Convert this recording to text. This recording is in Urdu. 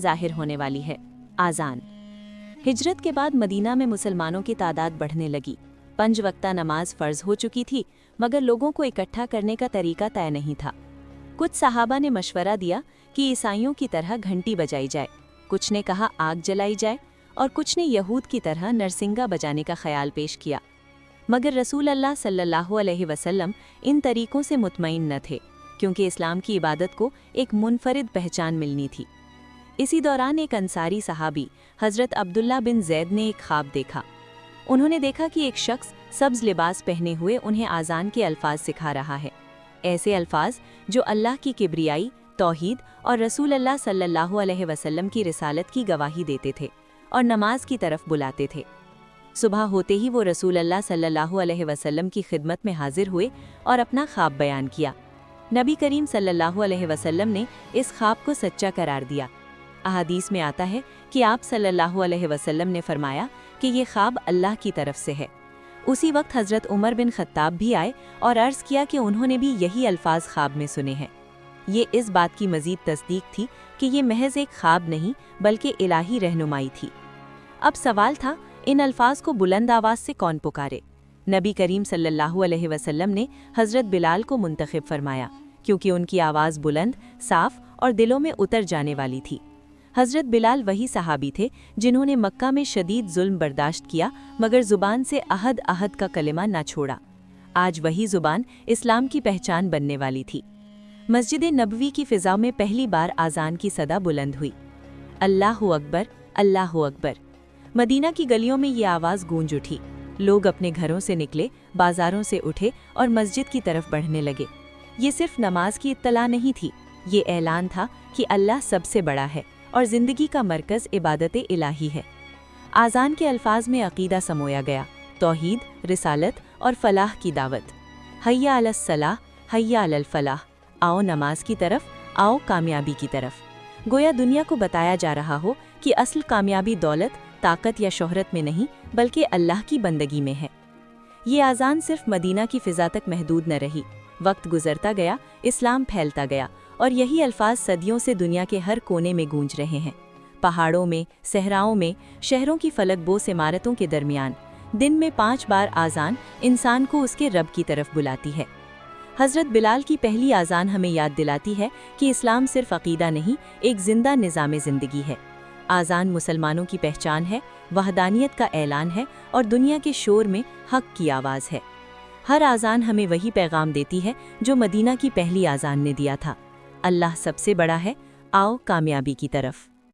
ظاہر ہونے والی ہے۔ آذان۔ ہجرت کے بعد مدینہ میں مسلمانوں کی تعداد بڑھنے لگی۔ 5 وقتہ نماز فرض ہو چکی تھی، مگر لوگوں کو اکٹھا کرنے کا طریقہ طے نہیں تھا۔ کچھ صحابہ نے مشورہ دیا کہ عیسائیوں کی طرح گھنٹی بجائی جائے، کچھ نے کہا آگ جلائی جائے، اور کچھ نے یہود کی طرح نرسنگا بجانے کا خیال پیش کیا۔ مگر رسول اللہ صلی اللہ علیہ وسلم ان طریقوں سے مطمئن نہ تھے، کیونکہ اسلام کی عبادت کو ایک منفرد پہچان ملنی تھی۔ اسی دوران ایک انصاری صحابی حضرت عبداللہ بن زید نے ایک خواب دیکھا۔ انہوں نے دیکھا کہ ایک شخص سبز لباس پہنے ہوئے انہیں آذان کے الفاظ سکھا رہا ہے، ایسے الفاظ جو اللہ کی کبریائی، توحید اور رسول اللہ صلی اللہ علیہ وسلم کی رسالت کی گواہی دیتے تھے اور نماز کی طرف بلاتے تھے۔ صبح ہوتے ہی وہ رسول اللہ صلی اللہ علیہ وسلم کی خدمت میں حاضر ہوئے اور اپنا خواب بیان کیا۔ نبی کریم صلی اللہ علیہ وسلم نے اس خواب کو سچا قرار دیا۔ احادیث میں آتا ہے کہ آپ صلی اللہ علیہ وسلم نے فرمایا کہ یہ خواب اللہ کی طرف سے ہے۔ اسی وقت حضرت عمر بن خطاب بھی آئے اور عرض کیا کہ انہوں نے بھی یہی الفاظ خواب میں سنے ہیں۔ یہ اس بات کی مزید تصدیق تھی کہ یہ محض ایک خواب نہیں بلکہ الہی رہنمائی تھی۔ اب سوال تھا، ان الفاظ کو بلند آواز سے کون پکارے؟ نبی کریم صلی اللہ علیہ وسلم نے حضرت بلال کو منتخب فرمایا، کیونکہ ان کی آواز بلند، صاف اور دلوں میں اتر جانے والی تھی۔ حضرت بلال وہی صحابی تھے جنہوں نے مکہ میں شدید ظلم برداشت کیا، مگر زبان سے احد احد کا کلمہ نہ چھوڑا۔ آج وہی زبان اسلام کی پہچان بننے والی تھی۔ مسجد نبوی کی فضا میں پہلی بار آذان کی صدا بلند ہوئی، اللہ اکبر، اللہ اکبر۔ مدینہ کی گلیوں میں یہ آواز گونج اٹھی، لوگ اپنے گھروں سے نکلے، بازاروں سے اٹھے اور مسجد کی طرف بڑھنے لگے۔ یہ صرف نماز کی اطلاع نہیں تھی، یہ اعلان تھا کہ اللہ سب سے بڑا ہے اور زندگی کا مرکز عبادت الہی ہے۔ آذان کے الفاظ میں عقیدہ سمویا گیا، توحید، رسالت اور فلاح کی دعوت۔ حیا علی الصلاح، حیا علی الفلاح، آؤ نماز کی طرف، آؤ کامیابی کی طرف۔ گویا دنیا کو بتایا جا رہا ہو کہ اصل کامیابی دولت، طاقت یا شہرت میں نہیں بلکہ اللہ کی بندگی میں ہے۔ یہ آذان صرف مدینہ کی فضا تک محدود نہ رہی، وقت گزرتا گیا، اسلام پھیلتا گیا، اور یہی الفاظ صدیوں سے دنیا کے ہر کونے میں گونج رہے ہیں۔ پہاڑوں میں، صحراؤں میں، شہروں کی فلک بوس عمارتوں کے درمیان، دن میں 5 بار آذان انسان کو اس کے رب کی طرف بلاتی ہے۔ حضرت بلال کی پہلی آذان ہمیں یاد دلاتی ہے کہ اسلام صرف عقیدہ نہیں، ایک زندہ نظام زندگی ہے۔ آذان مسلمانوں کی پہچان ہے، وحدانیت کا اعلان ہے اور دنیا کے شور میں حق کی آواز ہے۔ ہر آذان ہمیں وہی پیغام دیتی ہے جو مدینہ کی پہلی آذان نے دیا تھا، اللہ سب سے بڑا ہے، آؤ کامیابی کی طرف۔